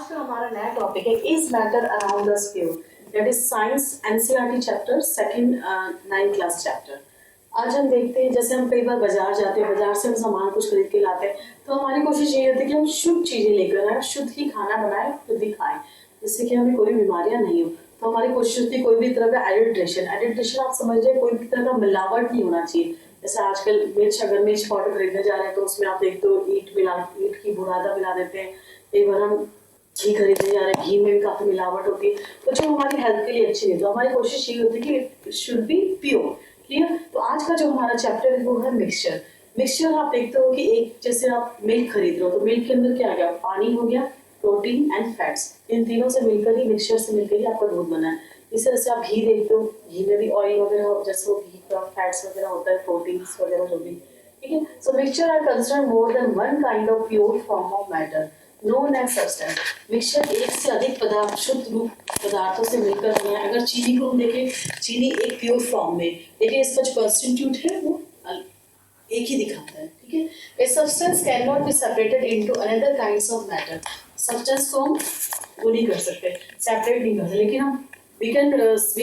आज का हमारा नया टॉपिक है is matter around us pure, that is science NCERT chapter second 9th class chapter. आज हम देखते हैं, जैसे हम कई बार बाजार जाते हैं, बाजार से हम सामान कुछ खरीद के लाते हैं, तो हमारी कोशिश ये होती है कि हम शुद्ध चीजें लेकर आए, शुद्ध ही खाना बनाए, शुद्ध ही खाएं, जिससे कि हमें कोई बीमारियां नहीं हो। तो हमारी कोशिश होती है कोई भी तरह का एडिल्ट्रेशन आप समझ रहे, कोई भी तरह का मिलावट नहीं होना चाहिए। जैसे आजकल अगर मिर्च पाउडर खरीदने जा रहे हैं तो उसमें आप देखते हो ईट की बुरादा मिला देते हैं। एक बार हम घी खरीदने जा रहे हैं, घी में भी काफी मिलावट होती है, तो जो हमारी हेल्थ के लिए अच्छी है। तो हमारी कोशिश ये होती है कि शुड बी प्योर। क्लियर? तो आज का जो हमारा चैप्टर है वो है मिक्सचर। मिक्सचर आप देखते हो कि एक जैसे आप मिल्क खरीद रहे हो, तो मिल्क के अंदर क्या आ गया, पानी हो गया, प्रोटीन एंड फैट्स, इन तीनों से मिलकर ही, मिक्सचर से मिलकर ही आपका दूध बना है। इस तरह से आप घी देखते हो, घी में भी ऑयल वगैरह, जैसे वो घी का फैट्स वगैरह होता है, प्रोटीन्स वगैरह जो भी, ठीक है। So mixture are considered more than one kind of pure form of matter known as substance. Mixture एक से अधिक पदार्थ, शुद्ध रूप पदार्थों से मिलकर बना है। अगर चीनी को हम देखें, चीनी एक प्योर फॉर्म में, लेकिन इसका जो कॉन्स्टिट्यूट है वो एक ही दिखाता है, ठीक है। A substance can not be separated into another kinds of matter. Substance को हम वो नहीं कर सकते, सेपरेट नहीं कर सकते, लेकिन हम we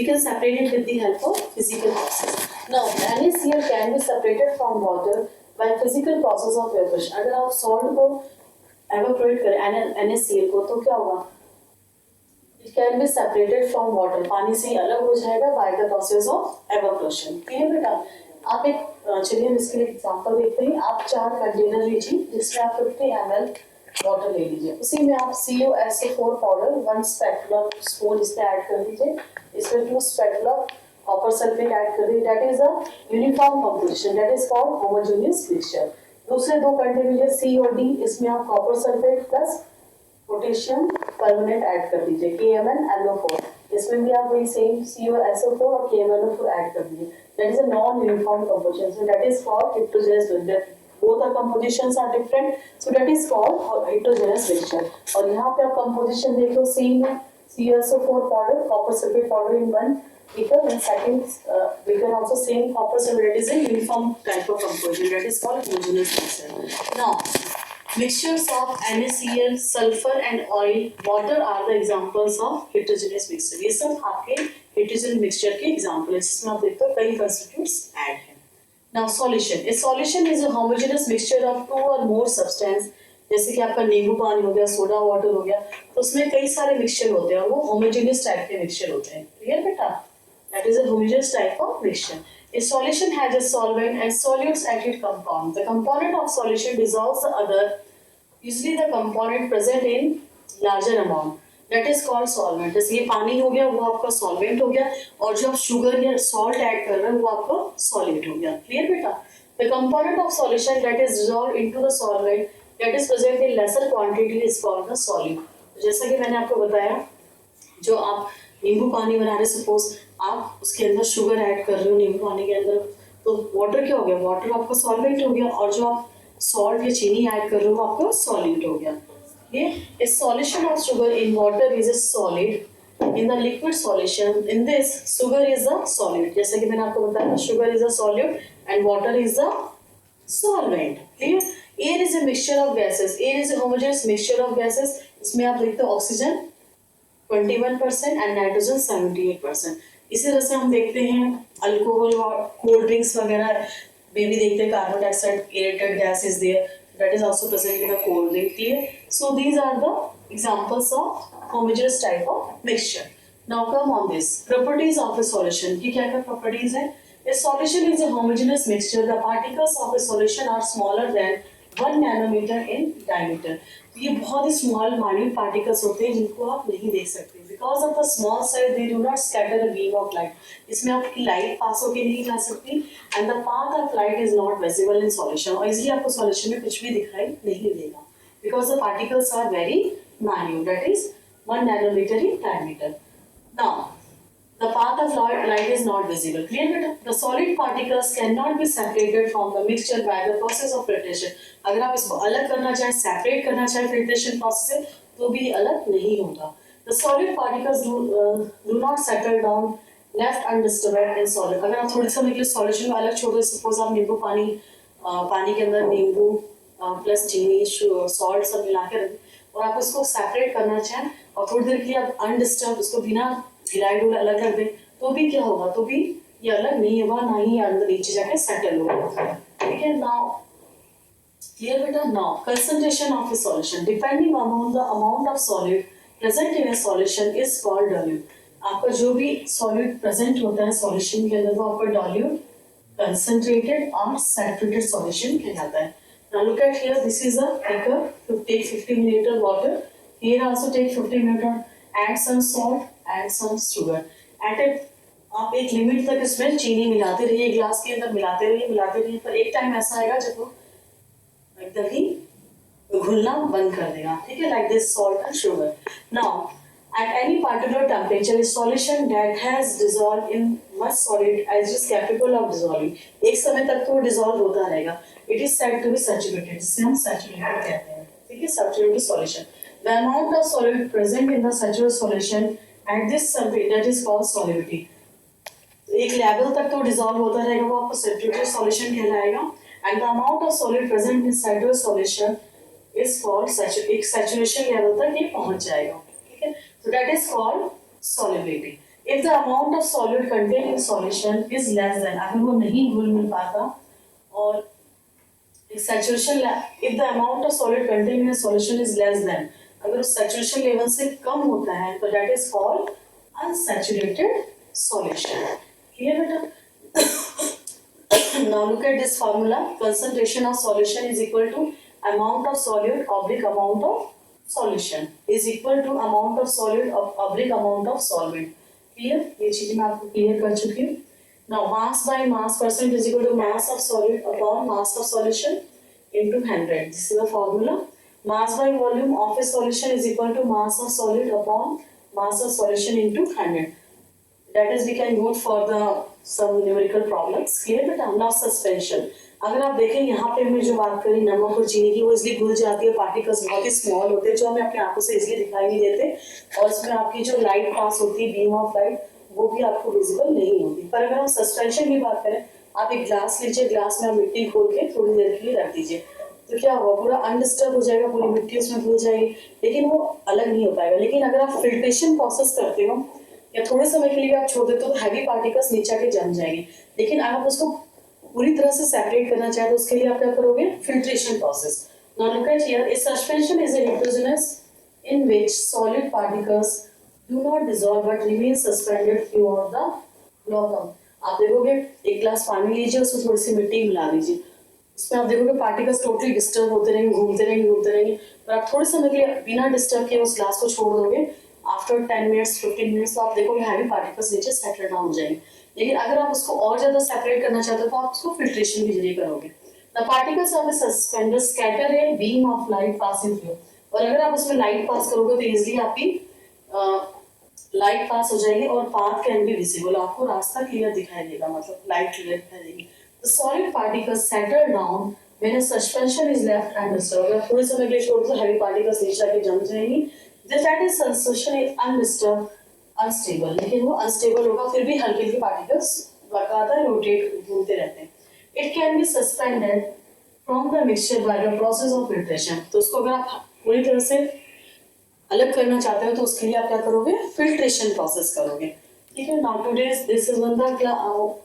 can separate it with the help of physical process. Now NaCl can be separated from water by physical process of evaporation. अगर आप salt को evaporate करें NaCl को, तो क्या होगा, it can be separated from water, पानी से अलग हो जाएगा by the process of evaporation। ठीक है बेटा? आप एक चलिए हम इसके लिए एग्जांपल देखते हैं। आप 4 कंटेनर लीजिए जिसमें आप 50 ml वाटर ले लीजिए, उसी में आप CuSO4 पाउडर 1 स्पैटुला स्पून इसमें ऐड कर दीजिए, इसमें 2 स्पैटुला कॉपर सल्फेट ऐड कर दीजिए। That is a uniform composition, that is called homogeneous mixture. दूसरे 2 कंटेनर C और D, इसमें आप copper sulphate plus potassium permanent add कर दीजिए, KMnNO4, इसमें भी आप वही सेम CuSO4 और KMnO4 ऐड कर दीजिए। That is a non uniform composition, so that is called heterogeneous mixture. Both the compositions are different, so that is called heterogeneous mixture। और यहाँ पे आप composition देख लो, सेम है, CuSO4 powder, copper sulfate powder in 1 liter, and second liter also same copper sulfate, that is a uniform type of composition, that is called homogeneous mixture। Now mixtures of NaCl, sulfur and oil, water are the examples of heterogeneous mixture। ये सब आपके heterogeneous mixture के example है, जिसमें आप देखते हो कई constituents add है। Now solution. A solution is a homogeneous mixture of 2 or more substance। जैसे कि आपका नींबू पानी हो गया, सोडा वाटर हो गया, तो उसमें कई सारे मिक्सचर होते हैं और वो होमोजेनियस टाइप के मिक्सचर होते हैं। क्लियर बेटा? That is a homogeneous type of mixture। A solution has a solvent and solutes at its compound। The component of solution dissolves the other, usually the component present in larger amount, that is called solvent। जैसे ये पानी हो गया, वो आपका solvent हो गया, और जो आप शुगर या salt ऐड कर रहे हैं वो आपका solute हो गया। क्लियर बेटा? The component of solution that is dissolved into the solvent that is present in lesser quantity is called the solute। जैसा कि मैंने आपको बताया, जो आप नींबू पानी बना रहे, सपोज आप उसके अंदर शुगर ऐड कर रहे हो नींबू पानी के अंदर, तो वाटर क्या हो गया, वाटर आपका सॉल्वेंट हो गया, और जो आप सॉल्ट या चीनी ऐड कर रहे हो वो आपका सॉल्यूट हो गया। A solution of sugar in water is a solid, in the liquid solution in this sugar is a solute। जैसा कि मैंने आपको बताया, sugar is a solute and water is a solvent। clear? Air is a mixture of gases, air is a homogeneous mixture of gases। इसमें आप देखते हो oxygen 21% and nitrogen 78%। इसी तरह से हम देखते हैं अल्कोहल, कोल्ड ड्रिंक्स वगैरह में भी देखते हैं carbon dioxide, aerated gas is there, that is also present in a cold drink। clear? So these are the examples of homogeneous type of mixture। Now come on this properties of a solution। कि क्या क्या properties है? A solution is a homogeneous mixture। The particles of a solution are smaller than 1 nanometer in diameter। तो ये बहुत ही small minute particles होते हैं जिनको आप नहीं देख सकते। Because of the small size, they do not scatter a beam of light। इसमें आपकी लाइट पास होके नहीं जा सकती, and the path of light is not visible in solution। और इसलिए आपको solution में कुछ भी दिखाई नहीं देगा, because the particles are very minute, that is 1 nanometer in diameter। Now the path of light is not visible। clear बेटा? The solid particles cannot be separated from the mixture by the process of filtration। अगर आप इसको अलग करना चाहें, separate करना चाहें filtration process से, तो भी अलग नहीं होगा। The solid particles do not settle down left undisturbed in solid। अगर आप थोड़े समय के लिए solution में अलग छोड़ दो, सपोज आप नींबू पानी के अंदर नींबू प्लस चीनी सॉल्ट सब मिला के रखें, और आप इसको सेपरेट करना चाहें और थोड़ी देर के लिए आप अनडिस्टर्ब इसको बिना हिलाए डुलाए अलग रख दें, तो भी क्या होगा, तो भी ये अलग नहीं होगा, ना ही अंदर नीचे जाके सेटल होगा। ठीक है, नाउ क्लियर बेटा। Now concentration of A solution depending on the amount of solid present in A solution is called dilute. आपका जो भी सॉलिड प्रेजेंट होता है सॉल्यूशन के अंदर वो आपका डाइल्यूट, कंसंट्रेटेड और सैचुरेटेड सॉल्यूशन कहलाता है। Now look at here, this is a beaker to take 50 milliliter water. Here also take 50 milliliter, add some salt, add some sugar. At it, आप एक लिमिट तक इसमें चीनी मिलाते रहिए, ग्लास के अंदर मिलाते रहिए, पर एक टाइम ऐसा आएगा जब वो एकदम ही घुलना बंद कर देगा। ठीक है, like this salt and sugar. Now at any particular temperature, a solution that has dissolved in much solid as is capable of dissolving, एक समय तक तो dissolve होता रहेगा, it is said to be saturated, जिसे हम saturated कहते हैं। ठीक है, saturated solution, the amount of solid present in the saturated solution at this temperature, that is called solubility। एक लेवल तक तो dissolve होता रहेगा, वो आपको saturated solution कहलाएगा, and the amount of solid present in saturated solution is called एक saturation level तक ये पहुंच जाएगा। ठीक है, so that is called solubility। if the amount of solute contained in solution is less than, अगर वो नहीं घुल मिल पाता और saturation, if the amount of solute contained in a solution is less than, अगर उस saturation level से कम होता है तो that is called unsaturated solution। clear बेटा? Now look at this formula, concentration of solution is equal to amount of solute oblique amount of solution is equal to amount of solute oblique amount of solvent। clear, ये चीज मैं आपको clear कर चुकी हूँ। now mass by mass percent is equal to mass of solute upon mass of solution into 100, this is the formula। mass by volume of a solution is equal to mass of solute upon mass of solution into 100, that is we can go for the some numerical problems। clear बेटा? now suspension, अगर आप देखें यहाँ पे हमने जो बात करी नमक और चीनी की, वो इसलिए घुल जाती है, पार्टिकल्स बहुत ही स्मॉल होते हैं जो हमें अपनी आंखों से इसलिए दिखाई नहीं देते, और इसमें आपकी जो लाइट पास होती है, बीम ऑफ लाइट, वो भी आपको विजिबल नहीं होती। पर अगर हम सस्पेंशन की बात करें, आप एक ग्लास लीजिए, ग्लास में आप मिट्टी घोल के थोड़ी देर के लिए रख दीजिए, तो क्या होगा, पूरा अनडिस्टर्ब हो जाएगा, पूरी मिट्टी उसमें घुल जाएगी, लेकिन वो अलग नहीं हो पाएगा। लेकिन अगर आप फिल्ट्रेशन प्रोसेस करते हो या थोड़े समय के लिए आप छोड़ देते हो तो हैवी पार्टिकल्स नीचे के जम जाएंगे। लेकिन अगर आप उसको पूरी तरह से सेपरेट करना चाहे तो उसके लिए आप क्या करोगे, filtration process. Now look at here, A suspension is a heterogeneous in which solid particles do not dissolve but remain suspended throughout the volume. आप देखोगे एक ग्लास पानी लीजिए, उसमें थोड़ी सी मिट्टी मिला दीजिए, इसमें आप देखोगे पार्टिकल्स टोटली डिस्टर्ब होते रहेंगे, घूमते रहेंगे, पर आप थोड़े समय के लिए बिना डिस्टर्ब किए उस ग्लास को छोड़ दोगे, आफ्टर 10 मिनट्स 15 मिनट्स तो आप देखोगे हैवी पार्टिकल्स नीचे सेटल डाउन हो जाएंगे। लेकिन अगर आप उसको और ज्यादा सेपरेट करना चाहते हो तो आप उसको फिल्ट्रेशन के जरिए करोगे। The particles of the suspender scatter a beam of light passing through, और अगर आप उसमें लाइट पास करोगे तो इजीली आपकी लाइट पास हो जाएगी और पाथ कैन बी विजिबल, आपको रास्ता क्लियर दिखाई देगा, मतलब लाइट क्लियर दिखाई देगी। The solid particles settle down when a suspension is left undisturbed, अगर थोड़े समय के लिए छोड़ दो हैवी पार्टिकल्स नीचे आके जम जाएंगी, that is suspension is undisturbed unstable, लेकिन वो अनस्टेबल होगा, फिर भी हल्के हल्के पार्टिकल्स लगातार रोटेट घूमते रहते हैं। It can be suspended from the mixture by the process of filtration, तो उसको अगर आप पूरी तरह से अलग करना चाहते हो तो उसके लिए आप क्या करोगे, फिल्ट्रेशन प्रोसेस करोगे। ठीक है, now today's this is one the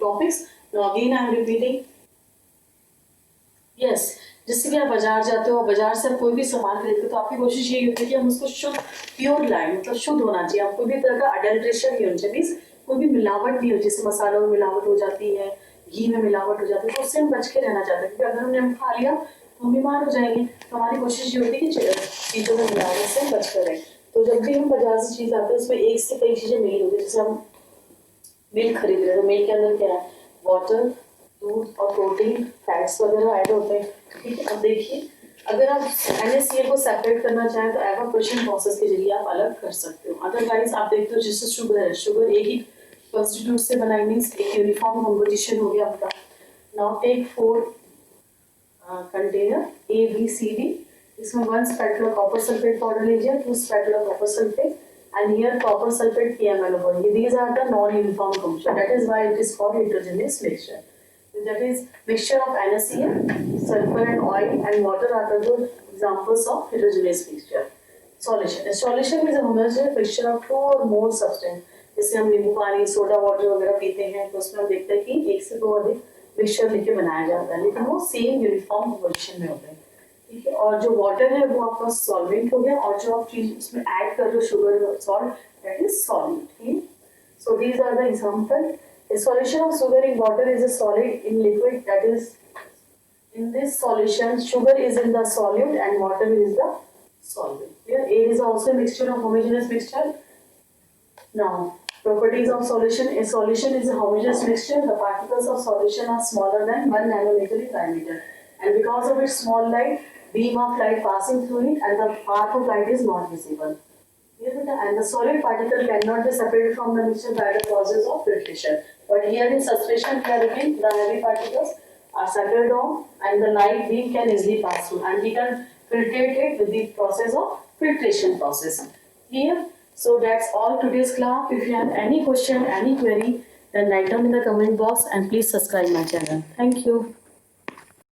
topics. Now again I am repeating, yes, जिससे कि आप बाजार जाते हो, बाजार से आप कोई भी सामान खरीदते हो तो आपकी कोशिश यही होती है कि हम उसको शुद्ध प्योर लाएं, मतलब शुद्ध होना चाहिए, आप कोई भी तरह का अडल्ट्रेशन नहीं होना चाहिए, मींस कोई भी मिलावट नहीं हो, जैसे मसालों में मिलावट हो जाती है, घी में मिलावट हो जाती है, तो उससे हम बच के रहना चाहते हैं, क्योंकि अगर हमने खा लिया तो हम बीमार हो जाएंगे। तो हमारी कोशिश ये होती है कि चीज़ों में मिलावट से बच कर रहें। तो जब भी हम बाजार से चीज़ आते हैं उसमें एक से कई चीज़ें मिली होती है, जैसे हम मिल्क खरीद रहे हैं तो मिल्क के अंदर क्या है, वाटर, दूध और प्रोटीन, फैट्स वगैरह ऐड होते हैं। ठीक है, अब देखिए अगर आप NaCl को सेपरेट करना चाहें तो एवापोरेशन प्रोसेस के जरिए आप अलग कर सकते हो। अदरवाइज आप देखते हो जैसे शुगर है, शुगर एक ही कंस्टिट्यूट से बनाई, मीन्स एक यूनिफॉर्म कंपोजिशन हो गया आपका। नाउ टेक 4 कंटेनर ABCD, इसमें 1 स्पैटुला कॉपर सल्फेट पाउडर लीजिए, 2 spatula copper sulphate and here copper sulfate KMnO4, these are the non-uniform composition, that is why it is called heterogeneous mixture. That is mixture of NaCl, sulfur and oil and water are the good examples of heterogeneous mixture. Solution, solution is a homogeneous mixture of two or more substance. जैसे हम नींबू पानी, soda water वगैरह पीते हैं तो उसमें हम देखते हैं कि एक से दो अधिक मिक्सचर लेके बनाया जाता है, लेकिन वो सेम यूनिफॉर्म पोजीशन में होते हैं। ठीक है, और जो वाटर है वो आपका सॉल्वेंट हो गया, और जो आप चीज उसमें ऐड कर रहे हो sugar salt, that is solid. ठीक, so these are the example. A solution of sugar in water is a solid in liquid, that is in this solution sugar is in the solute and water is the solvent. Here air is also a mixture of homogeneous mixture. Now properties of solution: a solution is a homogeneous mixture. The particles of solution are smaller than 1 nanometer in diameter, and because of its small light, beam of light passing through it and the path of light is not visible. And the solid particle cannot be separated from the mixture by the process of filtration. But here in suspension, we are looking the heavy particles are settled down and the light beam can easily pass through, and we can filtrate it with the process of filtration process. Here, so that's all today's class. If you have any question, any query, then write down in the comment box and please subscribe my channel. Thank you.